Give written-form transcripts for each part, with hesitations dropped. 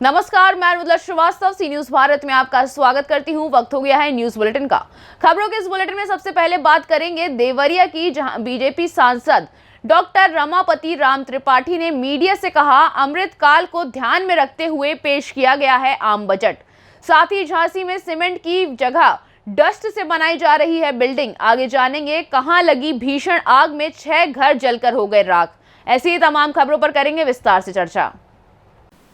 नमस्कार, मैं रुद्र श्रीवास्तव सी न्यूज भारत में आपका स्वागत करती हूं। वक्त हो गया है न्यूज बुलेटिन का। खबरों के इस बुलेटिन में सबसे पहले बात करेंगे देवरिया की, जहां बीजेपी सांसद डॉक्टर रमापति राम त्रिपाठी ने मीडिया से कहा, अमृतकाल को ध्यान में रखते हुए पेश किया गया है आम बजट। साथ ही झांसी में सीमेंट की जगह डस्ट से बनाई जा रही है बिल्डिंग। आगे जानेंगे कहां लगी भीषण आग में 6 घर जलकर हो गए राख। ऐसी ही तमाम खबरों पर करेंगे विस्तार से चर्चा।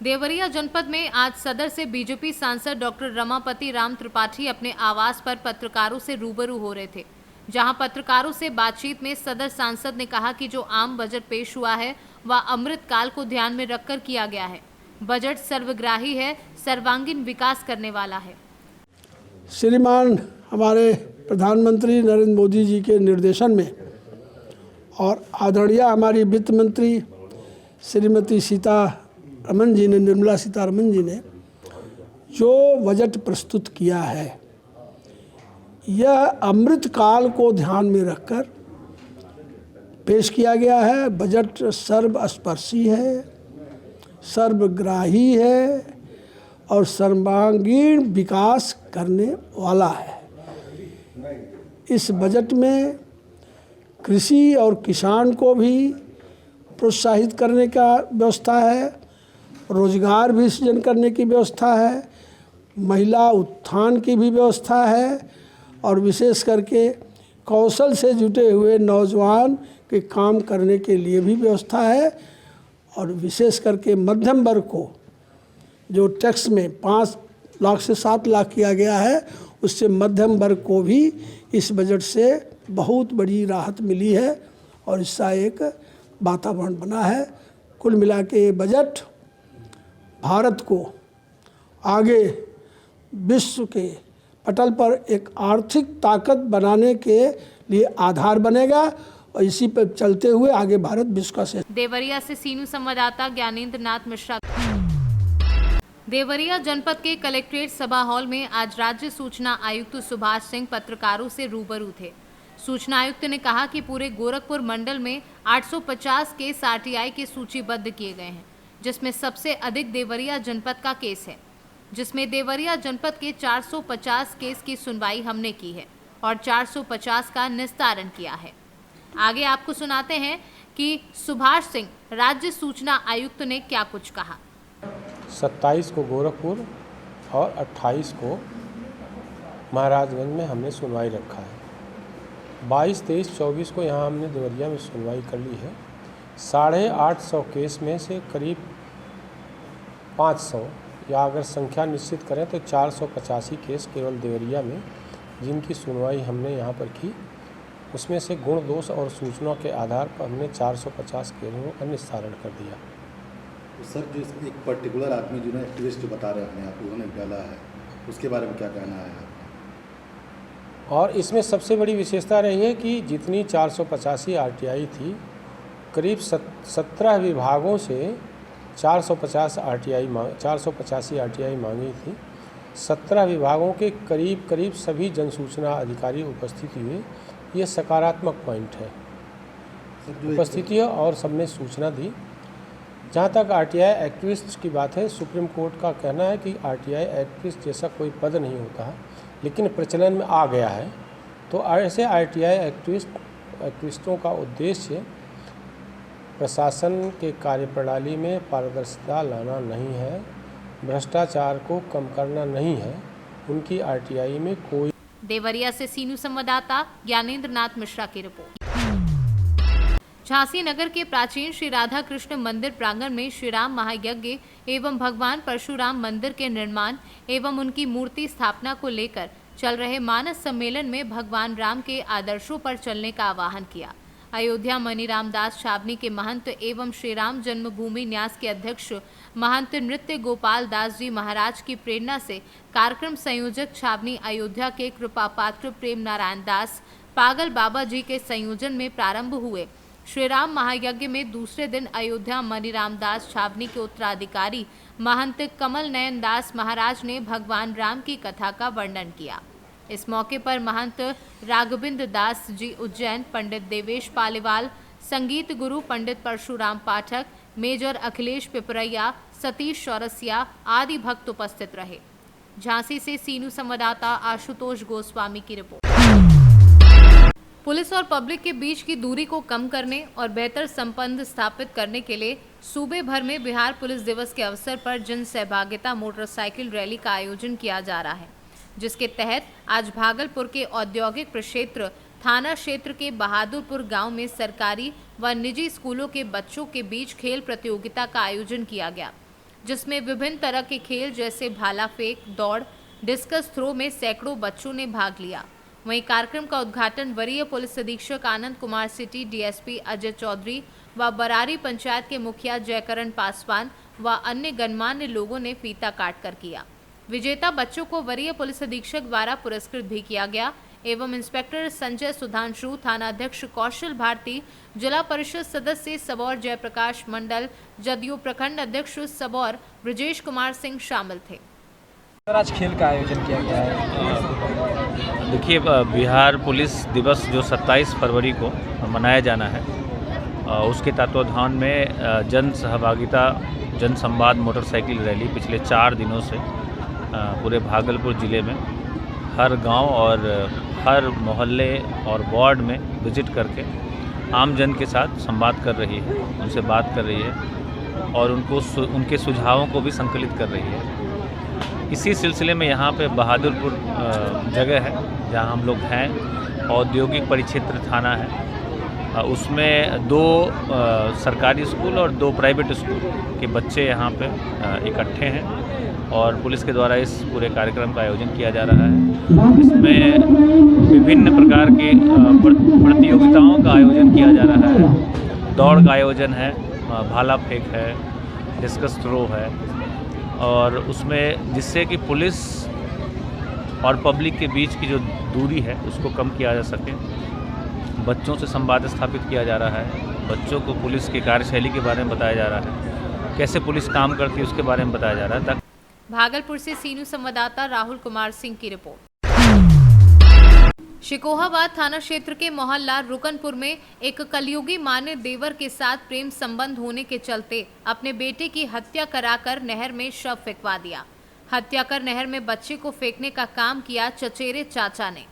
देवरिया जनपद में आज सदर से बीजेपी सांसद डॉक्टर रमापति राम त्रिपाठी अपने आवास पर पत्रकारों से रूबरू हो रहे थे, जहां पत्रकारों से बातचीत में सदर सांसद ने कहा कि जो आम बजट पेश हुआ है वह अमृतकाल को ध्यान में रखकर किया गया है। बजट सर्वग्राही है, सर्वांगीण विकास करने वाला है। श्रीमान हमारे प्रधानमंत्री नरेंद्र मोदी जी के निर्देशन में और आदरणीय हमारी वित्त मंत्री श्रीमती सीतारमन जी ने, निर्मला सीतारमन जी ने जो बजट प्रस्तुत किया है, यह अमृतकाल को ध्यान में रखकर पेश किया गया है। बजट सर्वस्पर्शी है, सर्वग्राही है और सर्वांगीण विकास करने वाला है। इस बजट में कृषि और किसान को भी प्रोत्साहित करने का व्यवस्था है, रोजगार भी सृजन करने की व्यवस्था है, महिला उत्थान की भी व्यवस्था है और विशेष करके कौशल से जुटे हुए नौजवान के काम करने के लिए भी व्यवस्था है। और विशेष करके मध्यम वर्ग को जो टैक्स में 5 लाख से 7 लाख किया गया है, उससे मध्यम वर्ग को भी इस बजट से बहुत बड़ी राहत मिली है और इसका एक वातावरण बना है। कुल मिला के ये बजट भारत को आगे विश्व के पटल पर एक आर्थिक ताकत बनाने के लिए आधार बनेगा और इसी पर चलते हुए आगे भारत विश्व का देवरिया से सीनू संवाददाता ज्ञानेंद्र नाथ मिश्रा। देवरिया जनपद के कलेक्ट्रेट सभा हॉल में आज राज्य सूचना आयुक्त सुभाष सिंह पत्रकारों से रूबरू थे। सूचना आयुक्त ने कहा कि पूरे गोरखपुर मंडल में 850 केस आरटीआई के सूचीबद्ध किए गए हैं, जिसमें सबसे अधिक देवरिया जनपद का केस है, जिसमें देवरिया जनपद के 450 केस की सुनवाई हमने की है और 450 का निस्तारण किया है। आगे आपको सुनाते हैं कि सुभाष सिंह राज्य सूचना आयुक्त ने क्या कुछ कहा। 27 को गोरखपुर और 28 को महाराजगंज में हमने सुनवाई रखा है। 22, 23, 24 को यहाँ हमने देवरिया में सुनवाई कर ली है। 850 केस में से करीब 500 या अगर संख्या निश्चित करें तो 485 केस केवल देवरिया में जिनकी सुनवाई हमने यहाँ पर की, उसमें से गुण दोष और सूचना के आधार पर हमने 450 केसों का निस्तारण कर दिया। तो सर, जो एक पर्टिकुलर आदमी जो है एक्टिविस्ट बता रहे हैं अपने आप, उन्होंने डाला है, उसके बारे में क्या कहना है आपका? और इसमें सबसे बड़ी विशेषता रही है कि जितनी 485 आरटीआई थी, करीब 17 विभागों से 485 आरटीआई मांगी थी। 17 विभागों के करीब सभी जनसूचना अधिकारी उपस्थित हुए। ये सकारात्मक पॉइंट है, उपस्थिति है और सबने सूचना दी। जहाँ तक आरटीआई एक्टिविस्ट की बात है, सुप्रीम कोर्ट का कहना है कि आरटीआई एक्टिविस्ट जैसा कोई पद नहीं होता है, लेकिन प्रचलन में आ गया है। तो ऐसे आरटीआई एक्टिविस्टों का उद्देश्य प्रशासन के कार्यप्रणाली में पारदर्शिता लाना नहीं है, भ्रष्टाचार को कम करना नहीं है। उनकी आरटीआई में कोई। देवरिया से सीनू संवाददाता ज्ञानेंद्र नाथ मिश्रा की रिपोर्ट। झांसी नगर के प्राचीन श्री राधा कृष्ण मंदिर प्रांगण में श्री राम महायज्ञ एवं भगवान परशुराम मंदिर के निर्माण एवं उनकी मूर्ति स्थापना को लेकर चल रहे मानस सम्मेलन में भगवान राम के आदर्शों पर चलने का आह्वान किया। अयोध्या मनीराम दास छावनी के महंत एवं श्री राम जन्मभूमि न्यास के अध्यक्ष महंत नृत्य गोपाल दास जी महाराज की प्रेरणा से कार्यक्रम संयोजक छावनी अयोध्या के कृपा पात्र प्रेम नारायण दास पागल बाबा जी के संयोजन में प्रारंभ हुए श्री राम महायज्ञ में दूसरे दिन अयोध्या मनीराम दास छावनी के उत्तराधिकारी महंत कमल नयन दास महाराज ने भगवान राम की कथा का वर्णन किया। इस मौके पर महंत राघविंद दास जी उज्जैन, पंडित देवेश पालीवाल, संगीत गुरु पंडित परशुराम पाठक, मेजर अखिलेश पिपरैया, सतीश चौरसिया आदि भक्त उपस्थित रहे। झांसी से सीनू संवाददाता आशुतोष गोस्वामी की रिपोर्ट। पुलिस और पब्लिक के बीच की दूरी को कम करने और बेहतर संबंध स्थापित करने के लिए सूबे भर में बिहार पुलिस दिवस के अवसर पर जन सहभागिता मोटरसाइकिल रैली का आयोजन किया जा रहा है, जिसके तहत आज भागलपुर के औद्योगिक प्रक्षेत्र थाना क्षेत्र के बहादुरपुर गांव में सरकारी व निजी स्कूलों के बच्चों के बीच खेल प्रतियोगिता का आयोजन किया गया, जिसमें विभिन्न तरह के खेल जैसे भाला फेंक, दौड़, डिस्कस थ्रो में सैकड़ों बच्चों ने भाग लिया। वहीं कार्यक्रम का उद्घाटन वरीय पुलिस अधीक्षक आनंद कुमार सिटी, डीएसपी अजय चौधरी व बरारी पंचायत के मुखिया जयकरण पासवान व अन्य गणमान्य लोगों ने फीता काटकर किया। विजेता बच्चों को वरीय पुलिस अधीक्षक द्वारा पुरस्कृत भी किया गया एवं इंस्पेक्टर संजय सुधांशु, थाना अध्यक्ष कौशल भारती, जिला परिषद सदस्य सबौर जयप्रकाश मंडल, जदयू प्रखंड अध्यक्ष सबौर ब्रजेश कुमार सिंह शामिल थे। आज खेल का आयोजन किया गया है। देखिए, बिहार पुलिस दिवस जो 27 फरवरी को मनाया जाना है, उसके तत्वावधान में जन सहभागिता जन संवाद मोटरसाइकिल रैली पिछले 4 दिनों से पूरे भागलपुर ज़िले में हर गांव और हर मोहल्ले और वार्ड में विजिट करके आम जन के साथ संवाद कर रही है, उनसे बात कर रही है और उनके सुझावों को भी संकलित कर रही है। इसी सिलसिले में यहाँ पे बहादुरपुर जगह है जहाँ हम लोग हैं, औद्योगिक परिक्षेत्र थाना है, उसमें 2 सरकारी स्कूल और 2 प्राइवेट स्कूल के बच्चे यहाँ पे इकट्ठे हैं और पुलिस के द्वारा इस पूरे कार्यक्रम का आयोजन किया जा रहा है। इसमें विभिन्न प्रकार की प्रतियोगिताओं का आयोजन किया जा रहा है। दौड़ का आयोजन है, भाला फेंक है, डिस्कस थ्रो है और उसमें जिससे कि पुलिस और पब्लिक के बीच की जो दूरी है उसको कम किया जा सके। बच्चों से संवाद स्थापित किया जा रहा है, बच्चों को पुलिस की कार्यशैली के बारे में बताया जा रहा है, कैसे पुलिस काम करती है उसके बारे में बताया जा रहा है। भागलपुर से सीनू संवाददाता राहुल कुमार सिंह की रिपोर्ट। शिकोहाबाद थाना क्षेत्र के मोहल्ला रुकनपुर में एक कलयुगी मां ने देवर के साथ प्रेम संबंध होने के चलते अपने बेटे की हत्या कराकर नहर में शव फेंकवा दिया। हत्या कर नहर में बच्चे को फेंकने का काम किया चचेरे चाचा ने,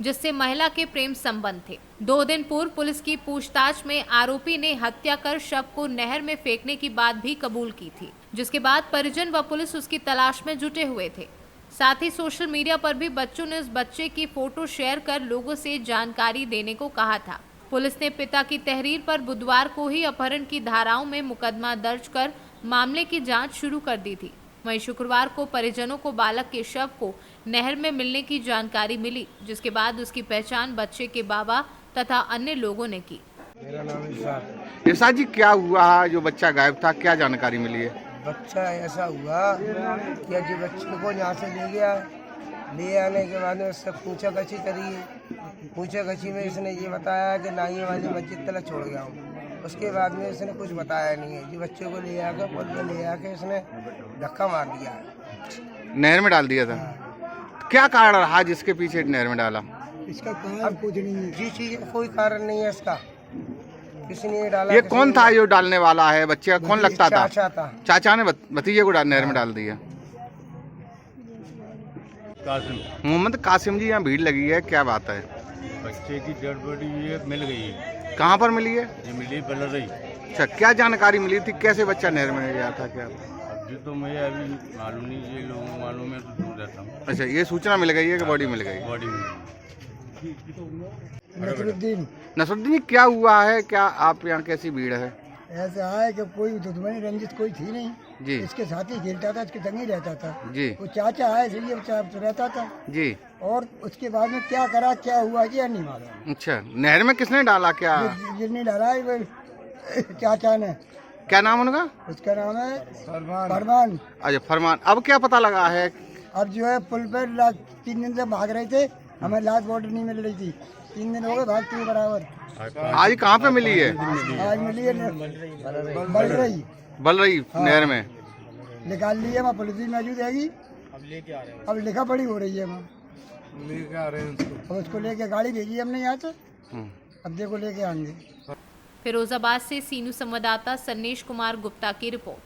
जिससे महिला के प्रेम संबंध थे। 2 दिन पूर्व पुलिस की पूछताछ में आरोपी ने हत्या कर शव को नहर में फेंकने की बात भी कबूल की थी, जिसके बाद परिजन व पुलिस उसकी तलाश में जुटे हुए थे। साथ ही सोशल मीडिया पर भी बच्चों ने उस बच्चे की फोटो शेयर कर लोगों से जानकारी देने को कहा था। पुलिस ने पिता की तहरीर पर बुधवार को ही अपहरण की धाराओं में मुकदमा दर्ज कर मामले की जांच शुरू कर दी थी। वहीं शुक्रवार को परिजनों को बालक के शव को नहर में मिलने की जानकारी मिली, जिसके बाद उसकी पहचान बच्चे के बाबा तथा अन्य लोगों ने की। मेरा नाम इरशाद जी, क्या हुआ जो बच्चा गायब था, क्या जानकारी मिली है? बच्चा ऐसा हुआ कि जो बच्चे को यहाँ से ले आने के बाद में उससे पूछा गछी करी। पूछा गछी में इसने ये बताया कि नाई वाली मस्जिद तक छोड़ गया हूँ। उसके बाद में इसने कुछ बताया नहीं है। जो बच्चे को ले आकर पुल पर ले आके इसने धक्का मार दिया, नहर में डाल दिया था। क्या कारण रहा जिसके पीछे नहर में डाला? इसका कारण कुछ नहीं है, जी चीज कोई कारण नहीं है इसका, किसी ने डाला। ये कौन था जो डालने वाला है? बच्चे का कौन लगता था? चाचा था। चाचा ने भतीजे को नहर में डाल दिया। मोहम्मद कासिम जी, यहाँ भीड़ लगी है, क्या बात है? बच्चे की डेड बॉडी मिल गई है। कहाँ पर मिली है? ये मिली बलरई। अच्छा, क्या जानकारी मिली थी, कैसे बच्चा नहर में गया था? क्या ये तो मुझे अभी मालूम नहीं, ये लोगों को मालूम है तो दूर रहता हूँ। अच्छा, ये सूचना मिल गई है कि बॉडी मिल गई? बॉडी में नसरुद्दीन, क्या हुआ है? क्या आप यहाँ कैसी भीड़ है? ऐसा है कि कोई दुश्मनी रंजित कोई थी नहीं जी। इसके साथ ही खेलता था, इसके संग ही रहता था जी। वो चाचा है इसलिए रहता था जी। और उसके बाद में क्या करा, क्या हुआ ये नहीं मालूम। अच्छा, नहर में किसने डाला? क्या ये नहीं डाला है, वो चाचा ने। क्या नाम उनका? उसका नाम है फरमान। अच्छा, फरमान। अब क्या पता लगा है? अब जो है पुल पर 3 दिन से भाग रहे थे, हमें लास्ट बॉर्डर नहीं मिल रही थी। 3 दिन हो गए भागते हुए बराबर। आज कहाँ पे मिली है? आज मिली है बलरई नहर में। निकाल ली है, वहाँ पुलिस भी मौजूद हैगी। अब लिखा पढ़ी हो रही है, वहाँ लेके आ रहे हैं अब उसको लेके गाड़ी भेजी हमने यहाँ से। अब देखो लेके आएंगे। फिरोजाबाद से सीनू संवाददाता सन्नेश कुमार गुप्ता की रिपोर्ट।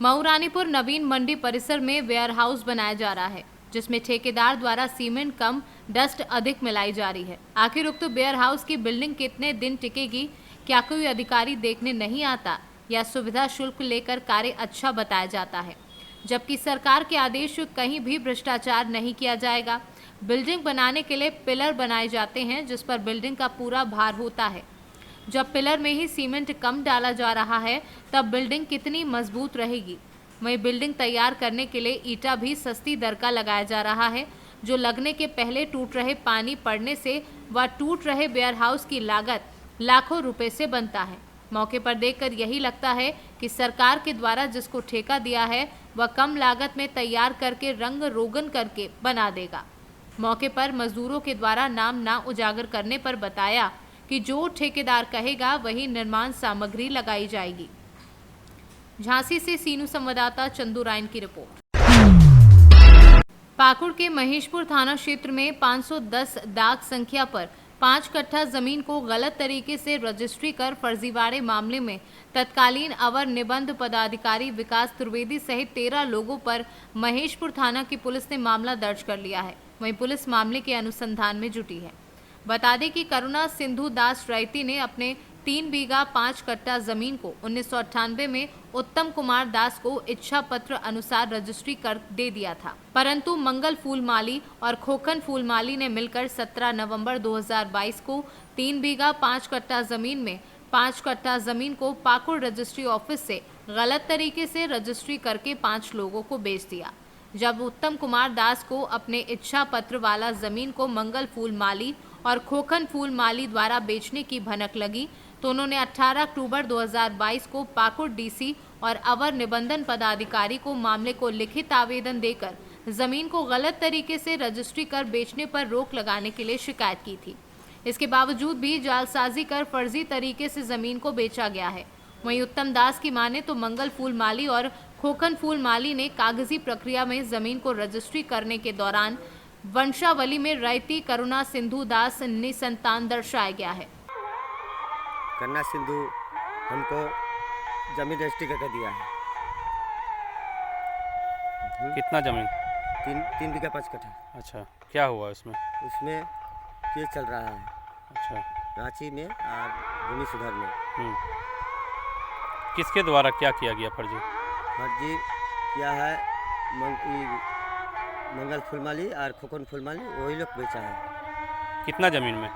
मऊरानीपुर नवीन मंडी परिसर में वेयरहाउस बनाया जा रहा है, जिसमें ठेकेदार द्वारा सीमेंट कम डस्ट अधिक मिलाई जा रही है। आखिर उक्त वेयरहाउस की बिल्डिंग कितने दिन टिकेगी, क्या कोई अधिकारी देखने नहीं आता या सुविधा शुल्क लेकर कार्य अच्छा बताया जाता है, जबकि सरकार के आदेश कहीं भी भ्रष्टाचार नहीं किया जाएगा। बिल्डिंग बनाने के लिए पिलर बनाए जाते हैं, जिस पर बिल्डिंग का पूरा भार होता है। जब पिलर में ही सीमेंट कम डाला जा रहा है, तब बिल्डिंग कितनी मजबूत रहेगी। वहीं बिल्डिंग तैयार करने के लिए ईंटा भी सस्ती दर का लगाया जा रहा है, जो लगने के पहले टूट रहे पानी पड़ने से व टूट रहे वेयरहाउस की लागत लाखों रुपए से बनता है। मौके पर देखकर यही लगता है कि सरकार के द्वारा जिसको ठेका दिया है वह कम लागत में तैयार करके रंग रोगन करके बना देगा। मौके पर मजदूरों के द्वारा नाम ना उजागर करने पर बताया कि जो ठेकेदार कहेगा वही निर्माण सामग्री लगाई जाएगी। झांसी से सीनू संवाददाता चंदू रायन की रिपोर्ट। पाकुड़ के महेशपुर थाना क्षेत्र में 510 दाग संख्या पर 5 कट्ठा जमीन को गलत तरीके से रजिस्ट्री कर फर्जीवाड़े मामले में तत्कालीन अवर निबंध पदाधिकारी विकास त्रिवेदी सहित 13 लोगों पर महेशपुर थाना की पुलिस ने मामला दर्ज कर लिया है। वहीं पुलिस मामले के अनुसंधान में जुटी है। बता दें कि करुणा सिंधु दास रैती ने अपने 3 बीघा 5 कट्टा जमीन को 1998 में उत्तम कुमार दास को इच्छा पत्र अनुसार रजिस्ट्री कर दे दिया था, परंतु मंगल फूलमाली और खोखन फूलमाली ने मिलकर 17 नवंबर 2022 को 3 बीघा 5 कट्टा जमीन में 5 कट्टा जमीन को पाकुड़ रजिस्ट्री ऑफिस से गलत तरीके से रजिस्ट्री करके 5 लोगों को बेच दिया। जब उत्तम कुमार दास को अपने इच्छा पत्र वाला जमीन को मंगल फूलमाली और खोखन फूलमाली द्वारा बेचने की भनक लगी, तो उन्होंने 18 अक्टूबर 2022 को पाकुड़ डीसी और अवर निबंधन पदाधिकारी को मामले को लिखित आवेदन देकर जमीन को गलत तरीके से रजिस्ट्री कर बेचने पर रोक लगाने के लिए शिकायत की थी। इसके बावजूद भी जालसाजी कर फर्जी तरीके से जमीन को बेचा गया है। वहीं उत्तम दास की माने तो मंगल फूलमाली और खोखन फूलमाली ने कागजी प्रक्रिया में जमीन को रजिस्ट्री करने के दौरान वंशावली में रैती करुणा सिंधु दास निसंतान दर्शाया गया है। करुणा सिंधु हमको जमीन रजिस्ट्री करके दिया है। कितना जमीन? 3 बीघा 5 कट्ठा। अच्छा, क्या हुआ उसमें? उसमें केस चल रहा है। अच्छा, रांची में और भूमि सुधार में। किसके द्वारा क्या किया गया फर्जी? फर्जी किया है मंगल फूलमाली और खोखन फूलमाली, वही लोग बेचा है। कितना जमीन में?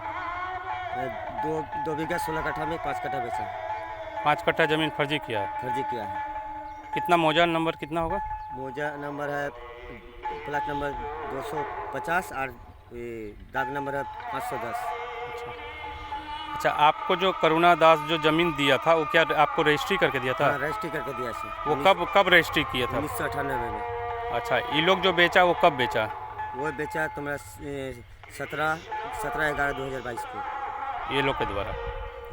2 बीघा 16 कट्ठा में 5 कट्ठा बेचा है। 5 कट्ठा जमीन फर्जी किया है। फर्जी किया है। कितना मौजा नंबर कितना होगा? मौजा नंबर है प्लाट नंबर 250 और दाग नंबर है 510। अच्छा, आपको जो करुणा दास जो जमीन दिया था वो क्या आपको रजिस्ट्री करके दिया था? हाँ, रजिस्ट्री करके दिया सर। वो कब रजिस्ट्री किया था? 1998 में। अच्छा, ये लोग जो बेचा वो कब बेचा? वो बेचा तुम्हारा 17/11/2022 को ये लोग के द्वारा।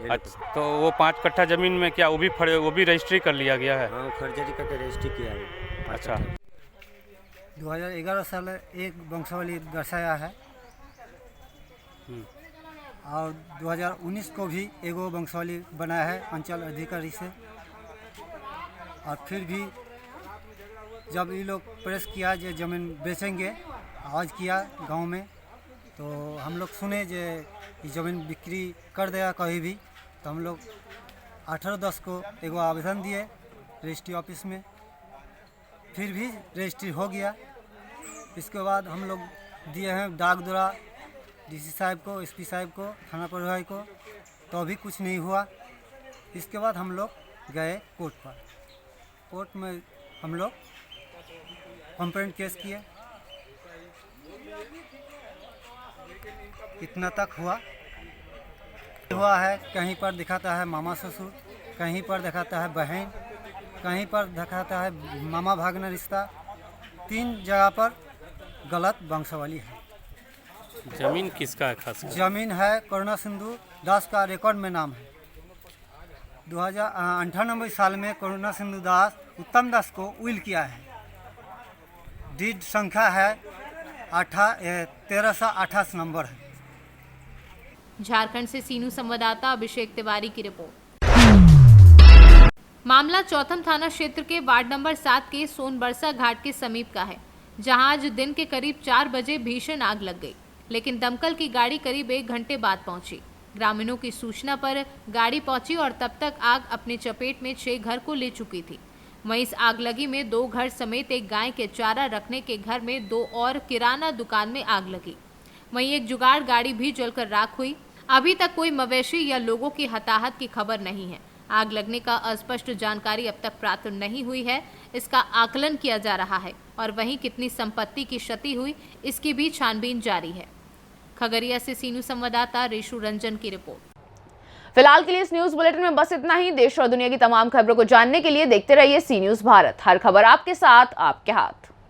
अच्छा, तो वो 5 कट्ठा जमीन में क्या वो भी रजिस्ट्री कर लिया गया है? हाँ, फर्जी करके रजिस्ट्री किया है। अच्छा, 2011 साल एक वंशावली दर्शाया है और 2019 को भी एगो वंशावली बनाया है अंचल अधिकारी से। और फिर भी जब ये लोग प्रेस किया जो ज़मीन बेचेंगे, आवाज़ किया गांव में, तो हम लोग सुने जो ये ज़मीन बिक्री कर देगा कहीं भी, तो हम लोग 18/10 को एगो आवेदन दिए रजिस्ट्री ऑफिस में। फिर भी रजिस्ट्री हो गया। इसके बाद हम लोग दिए हैं डाक द्वारा डीसी साहब को, एसपी साहब को, थाना प्रभारी को, तो अभी कुछ नहीं हुआ। इसके बाद हम लोग गए कोर्ट पर। कोर्ट में हम लोग कंप्लेंट केस किए। इतना तक हुआ है। कहीं पर दिखाता है मामा ससुर, कहीं पर दिखाता है बहन, कहीं पर दिखाता है मामा भागना रिश्ता। 3 जगह पर गलत वंशावली है। जमीन किसका है खास? जमीन है करुणा सिंधु दास का, रिकॉर्ड में नाम है। 2098 साल में करुणा सिंधु दास उत्तम दास को विल किया है। डीड संख्या है 1328 नंबर है। झारखंड से सीनू संवाददाता अभिषेक तिवारी की रिपोर्ट। मामला चौथम थाना क्षेत्र के वार्ड नंबर 7 के सोनबरसा घाट के समीप का है, जहां आज दिन के करीब 4 बजे भीषण आग लग गई, लेकिन दमकल की गाड़ी करीब 1 घंटे बाद पहुंची। ग्रामीणों की सूचना पर गाड़ी पहुंची और तब तक आग अपनी चपेट में 6 घर को ले चुकी थी। वहीं इस आगलगी में 2 घर समेत एक गाय के चारा रखने के घर में 2 और किराना दुकान में आग लगी। वहीं एक जुगाड़ गाड़ी भी जलकर राख हुई। अभी तक कोई मवेशी या लोगों की हताहत की खबर नहीं है। आग लगने का अस्पष्ट जानकारी अब तक प्राप्त नहीं हुई है, इसका आकलन किया जा रहा है और वहीं कितनी संपत्ति की क्षति हुई इसकी भी छानबीन जारी है। खगड़िया से सी न्यूज़ संवाददाता रेशु रंजन की रिपोर्ट। फिलहाल के लिए इस न्यूज बुलेटिन में बस इतना ही। देश और दुनिया की तमाम खबरों को जानने के लिए देखते रहिए सी न्यूज़ भारत। हर खबर आपके साथ, आपके हाथ।